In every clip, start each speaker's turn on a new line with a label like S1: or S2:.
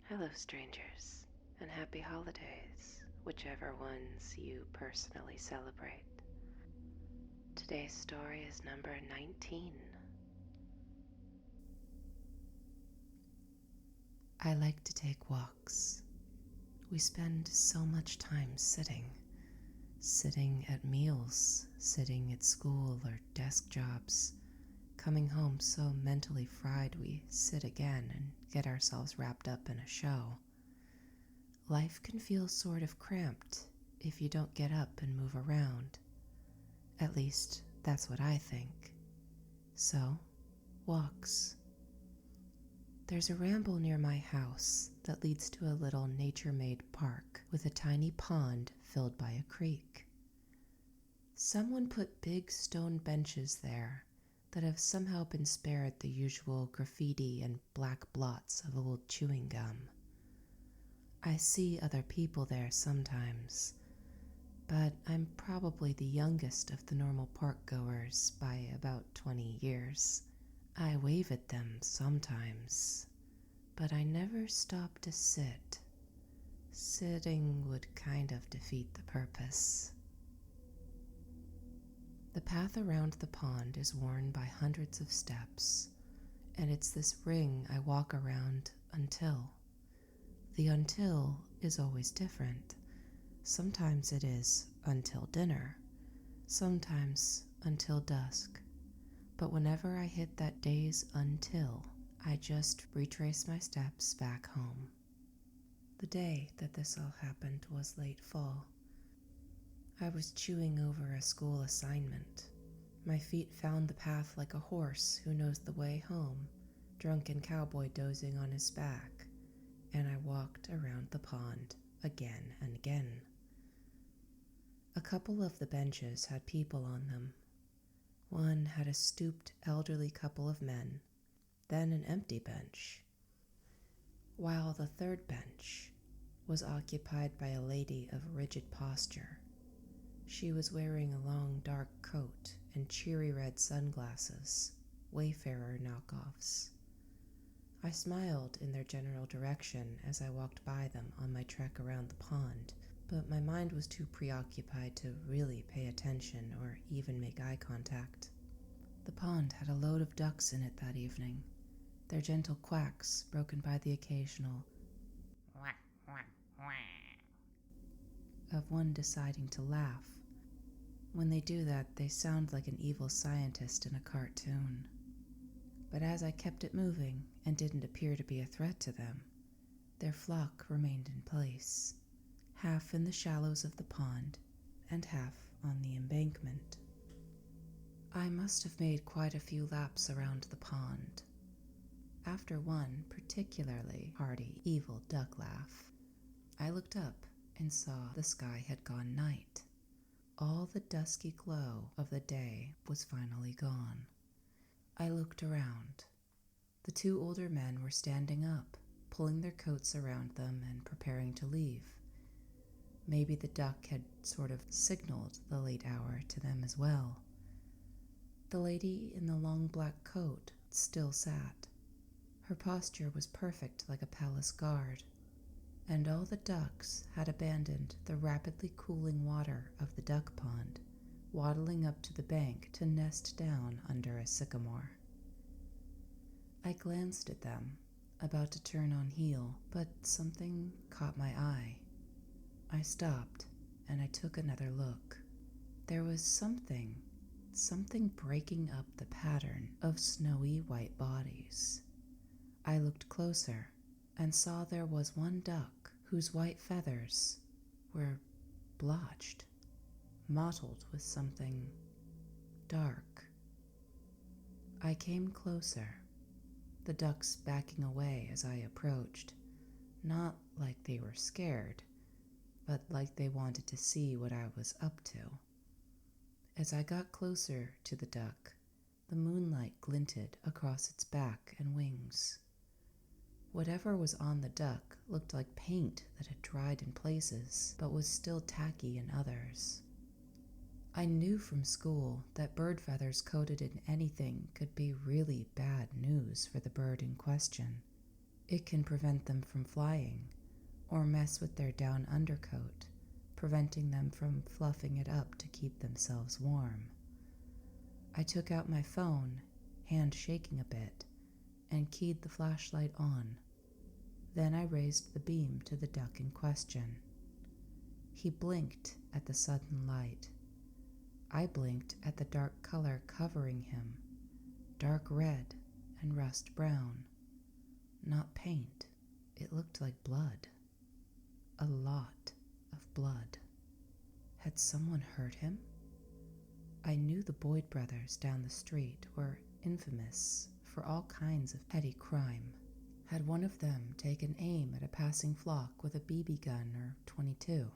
S1: Hello, strangers, and happy holidays, whichever ones you personally celebrate. Today's story is number 19. I like to take walks. We spend so much time sitting at meals, sitting at school or desk jobs, coming home so mentally fried we sit again and get ourselves wrapped up in a show. Life can feel sort of cramped if you don't get up and move around. At least, that's what I think. So, walks. There's a ramble near my house that leads to a little nature-made park with a tiny pond filled by a creek. Someone put big stone benches there that have somehow been spared the usual graffiti and black blots of old chewing gum. I see other people there sometimes, but I'm probably the youngest of the normal park goers by about 20 years. I wave at them sometimes, but I never stop to sit. Sitting would kind of defeat the purpose. The path around the pond is worn by hundreds of steps, and it's this ring I walk around until. The until is always different. Sometimes it is until dinner, sometimes until dusk. But whenever I hit that day's until, I just retrace my steps back home. The day that this all happened was late fall. I was chewing over a school assignment. My feet found the path like a horse who knows the way home, drunken cowboy dozing on his back, and I walked around the pond again and again. A couple of the benches had people on them. One had a stooped elderly couple of men, then an empty bench, while the third bench was occupied by a lady of rigid posture. She was wearing a long dark coat and cheery red sunglasses, Wayfarer knockoffs. I smiled in their general direction as I walked by them on my trek around the pond, but my mind was too preoccupied to really pay attention or even make eye contact. The pond had a load of ducks in it that evening, their gentle quacks broken by the occasional
S2: Quack, quack, quack.
S1: of one deciding to laugh. When they do that, they sound like an evil scientist in a cartoon. But as I kept it moving and didn't appear to be a threat to them, their flock remained in place, half in the shallows of the pond and half on the embankment. I must have made quite a few laps around the pond. After one particularly hearty, evil duck laugh, I looked up and saw the sky had gone night. All the dusky glow of the day was finally gone. I looked around. The two older men were standing up, pulling their coats around them and preparing to leave. Maybe the duck had sort of signaled the late hour to them as well. The lady in the long black coat still sat. Her posture was perfect like a palace guard, and all the ducks had abandoned the rapidly cooling water of the duck pond, waddling up to the bank to nest down under a sycamore. I glanced at them, about to turn on heel, but something caught my eye. I stopped, and I took another look. There was something breaking up the pattern of snowy white bodies. I looked closer and saw there was one duck whose white feathers were blotched, mottled with something dark. I came closer, the ducks backing away as I approached, not like they were scared, but like they wanted to see what I was up to. As I got closer to the duck, the moonlight glinted across its back and wings. Whatever was on the duck looked like paint that had dried in places, but was still tacky in others. I knew from school that bird feathers coated in anything could be really bad news for the bird in question. It can prevent them from flying or mess with their down undercoat, preventing them from fluffing it up to keep themselves warm. I took out my phone, hand shaking a bit, and keyed the flashlight on. Then I raised the beam to the duck in question. He blinked at the sudden light. I blinked at the dark color covering him, dark red and rust brown. Not paint, it looked like blood. A lot of blood. Had someone hurt him? I knew the Boyd brothers down the street were infamous for all kinds of petty crime. Had one of them taken aim at a passing flock with a BB gun or .22?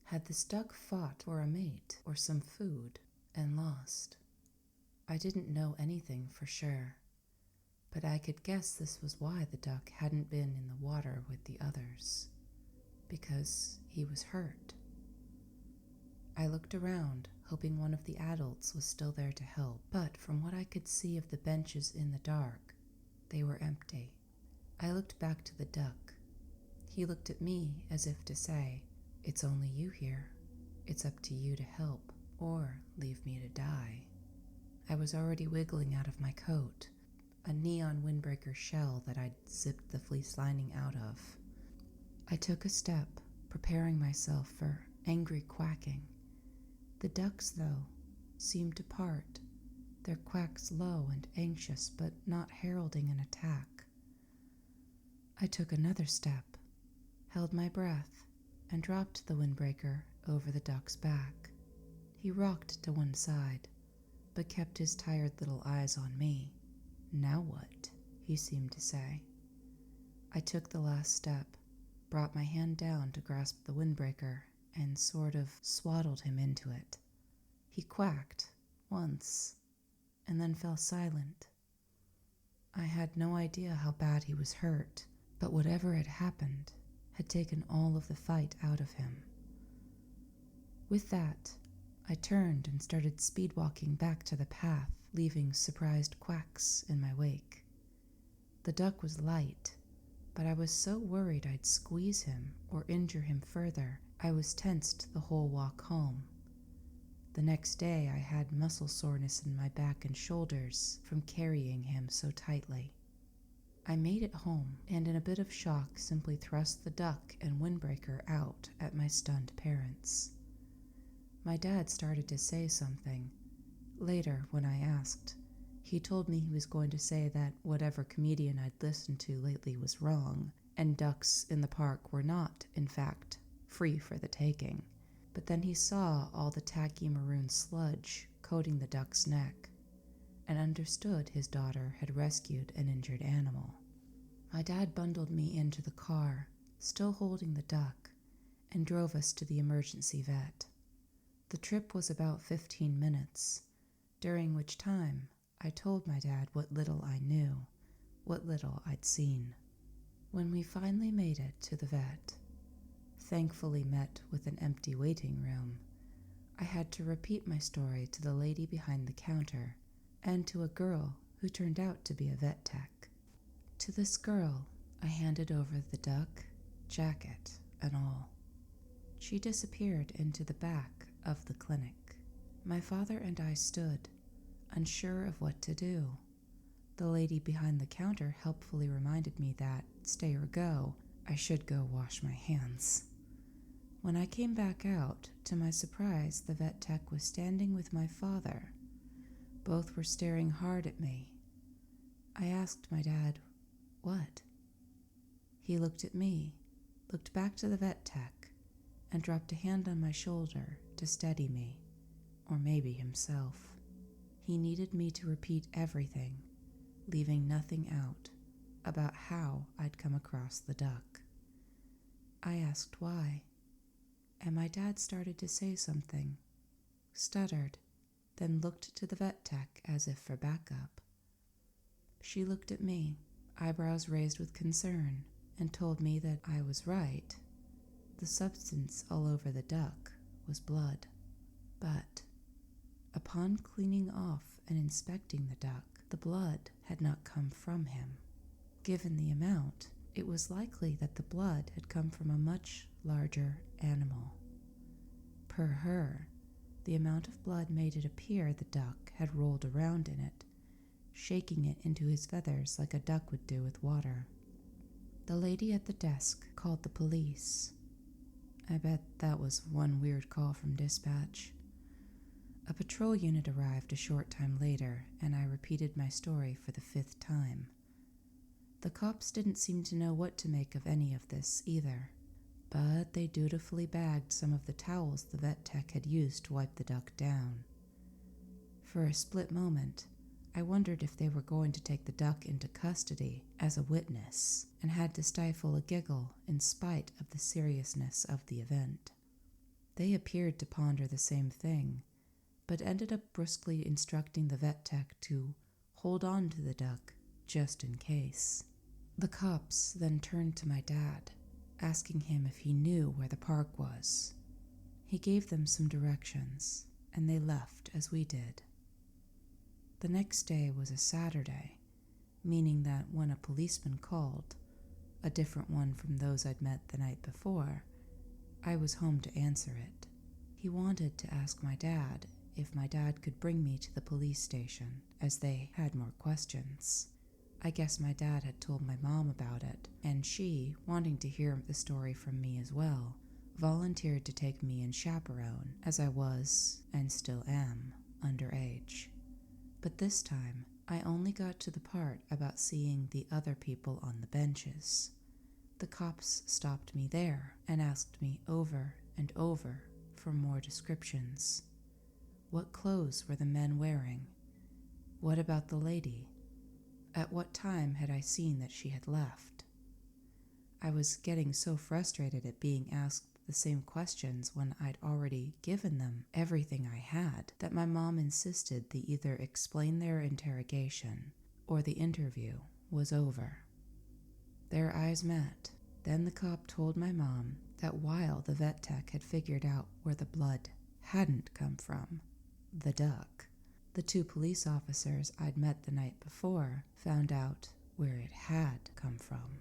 S1: Had this duck fought for a mate or some food and lost? I didn't know anything for sure, but I could guess this was why the duck hadn't been in the water with the others, because he was hurt. I looked around, hoping one of the adults was still there to help, but from what I could see of the benches in the dark, they were empty. I looked back to the duck. He looked at me as if to say, "It's only you here. It's up to you to help, or leave me to die." I was already wiggling out of my coat, a neon windbreaker shell that I'd zipped the fleece lining out of. I took a step, preparing myself for angry quacking. The ducks, though, seemed to part, their quacks low and anxious, but not heralding an attack. I took another step, held my breath, and dropped the windbreaker over the duck's back. He rocked to one side, but kept his tired little eyes on me. "Now what?" he seemed to say. I took the last step, brought my hand down to grasp the windbreaker, and sort of swaddled him into it. He quacked once, and then fell silent. I had no idea how bad he was hurt, but whatever had happened had taken all of the fight out of him. With that, I turned and started speed-walking back to the path, leaving surprised quacks in my wake. The duck was light, but I was so worried I'd squeeze him or injure him further, I was tensed the whole walk home. The next day I had muscle soreness in my back and shoulders from carrying him so tightly. I made it home, and in a bit of shock simply thrust the duck and windbreaker out at my stunned parents. My dad started to say something. Later, when I asked, he told me he was going to say that whatever comedian I'd listened to lately was wrong, and ducks in the park were not, in fact, free for the taking. But then he saw all the tacky maroon sludge coating the duck's neck, and understood his daughter had rescued an injured animal. My dad bundled me into the car, still holding the duck, and drove us to the emergency vet. The trip was about 15 minutes, during which time I told my dad what little I knew, what little I'd seen. When we finally made it to the vet, thankfully met with an empty waiting room, I had to repeat my story to the lady behind the counter and to a girl who turned out to be a vet tech. To this girl, I handed over the duck, jacket, and all. She disappeared into the back of the clinic. My father and I stood, unsure of what to do. The lady behind the counter helpfully reminded me that, stay or go, I should go wash my hands. When I came back out, to my surprise, the vet tech was standing with my father. Both were staring hard at me. I asked my dad, "What?" He looked at me, looked back to the vet tech, and dropped a hand on my shoulder to steady me, or maybe himself. He needed me to repeat everything, leaving nothing out, about how I'd come across the duck. I asked why, and my dad started to say something, stuttered, then looked to the vet tech as if for backup. She looked at me, eyebrows raised with concern, and told me that I was right. The substance all over the duck was blood. But upon cleaning off and inspecting the duck, the blood had not come from him. Given the amount, it was likely that the blood had come from a much larger animal. Per her, the amount of blood made it appear the duck had rolled around in it, shaking it into his feathers like a duck would do with water. The lady at the desk called the police. I bet that was one weird call from dispatch. A patrol unit arrived a short time later, and I repeated my story for the 5th time. The cops didn't seem to know what to make of any of this either, but they dutifully bagged some of the towels the vet tech had used to wipe the duck down. For a split moment, I wondered if they were going to take the duck into custody as a witness, and had to stifle a giggle in spite of the seriousness of the event. They appeared to ponder the same thing, but ended up brusquely instructing the vet tech to hold on to the duck just in case. The cops then turned to my dad, asking him if he knew where the park was. He gave them some directions, and they left as we did. The next day was a Saturday, meaning that when a policeman called, a different one from those I'd met the night before, I was home to answer it. He wanted to ask my dad if my dad could bring me to the police station, as they had more questions. I guess my dad had told my mom about it, and she, wanting to hear the story from me as well, volunteered to take me and chaperone, as I was, and still am, underage. But this time, I only got to the part about seeing the other people on the benches. The cops stopped me there and asked me over and over for more descriptions. What clothes were the men wearing? What about the lady? At what time had I seen that she had left? I was getting so frustrated at being asked the same questions when I'd already given them everything I had that my mom insisted they either explain their interrogation or the interview was over. Their eyes met. Then the cop told my mom that while the vet tech had figured out where the blood hadn't come from, the duck, the 2 police officers I'd met the night before found out where it had come from.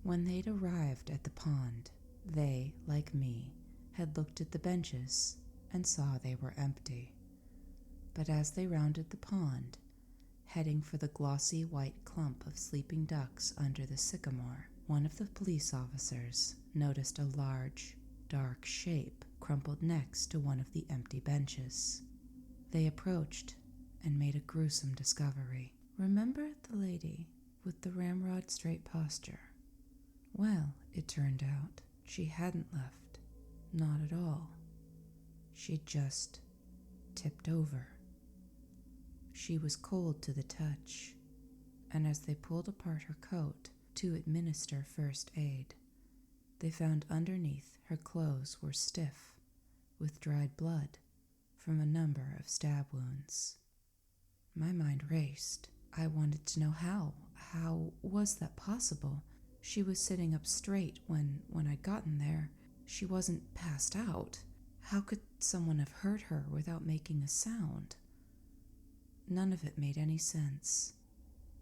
S1: When they'd arrived at the pond, they, like me, had looked at the benches and saw they were empty. But as they rounded the pond, heading for the glossy white clump of sleeping ducks under the sycamore, one of the police officers noticed a large, dark shape crumpled next to one of the empty benches. They approached and made a gruesome discovery. Remember the lady with the ramrod straight posture? Well, it turned out she hadn't left. Not at all. She'd just tipped over. She was cold to the touch, and as they pulled apart her coat to administer first aid, they found underneath her clothes were stiff with dried blood from a number of stab wounds. My mind raced. I wanted to know how. How was that possible? She was sitting up straight when I'd gotten there. She wasn't passed out. How could someone have hurt her without making a sound? None of it made any sense.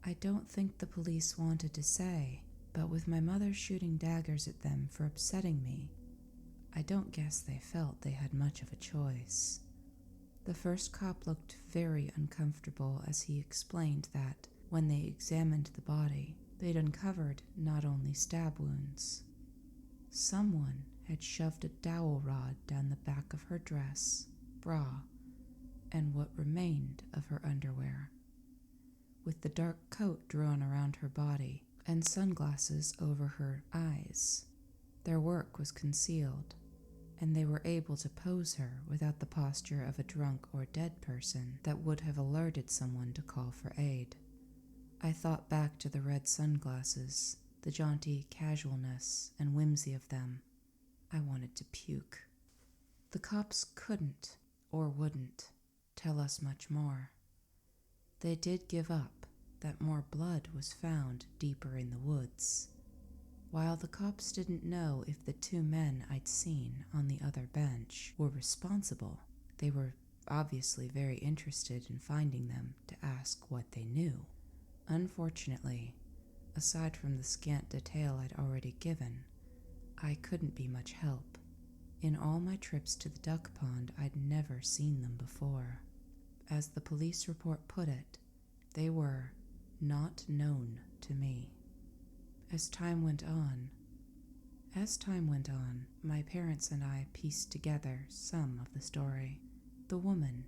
S1: I don't think the police wanted to say, but with my mother shooting daggers at them for upsetting me, I don't guess they felt they had much of a choice. The first cop looked very uncomfortable as he explained that when they examined the body, they'd uncovered not only stab wounds. Someone had shoved a dowel rod down the back of her dress, bra, and what remained of her underwear. With the dark coat drawn around her body and sunglasses over her eyes, their work was concealed, and they were able to pose her without the posture of a drunk or dead person that would have alerted someone to call for aid. I thought back to the red sunglasses, the jaunty casualness and whimsy of them. I wanted to puke. The cops couldn't, or wouldn't, tell us much more. They did give up that more blood was found deeper in the woods. While the cops didn't know if the 2 men I'd seen on the other bench were responsible, they were obviously very interested in finding them to ask what they knew. Unfortunately, aside from the scant detail I'd already given, I couldn't be much help. In all my trips to the duck pond, I'd never seen them before. As the police report put it, they were not known to me. As time went on, my parents and I pieced together some of the story. The woman,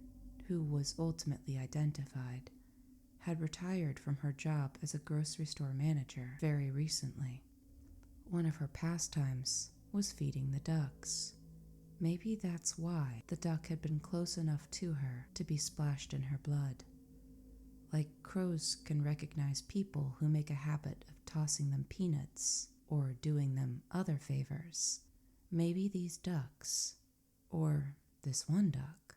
S1: who was ultimately identified, had retired from her job as a grocery store manager very recently. One of her pastimes was feeding the ducks. Maybe that's why the duck had been close enough to her to be splashed in her blood. Like crows can recognize people who make a habit of tossing them peanuts or doing them other favors, maybe these ducks, or this one duck,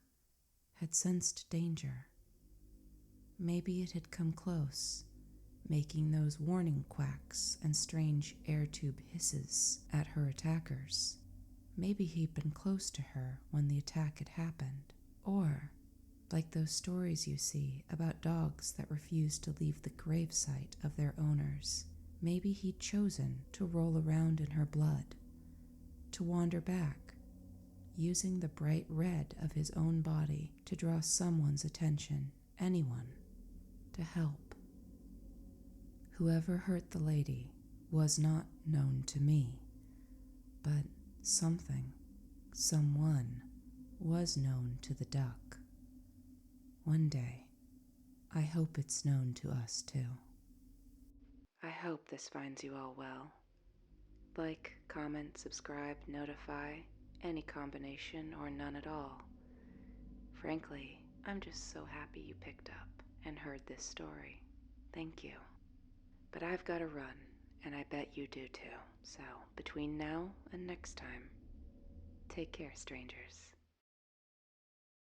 S1: had sensed danger. Maybe it had come close, making those warning quacks and strange air tube hisses at her attackers. Maybe he'd been close to her when the attack had happened. Or, like those stories you see about dogs that refuse to leave the gravesite of their owners, maybe he'd chosen to roll around in her blood, to wander back, using the bright red of his own body to draw someone's attention, anyone, to help. Whoever hurt the lady was not known to me, but something, someone, was known to the duck. One day, I hope it's known to us too. I hope this finds you all well. Like, comment, subscribe, notify, any combination or none at all. Frankly, I'm just so happy you picked up and heard this story. Thank you. But I've got to run, and I bet you do too. So, between now and next time, take care, strangers.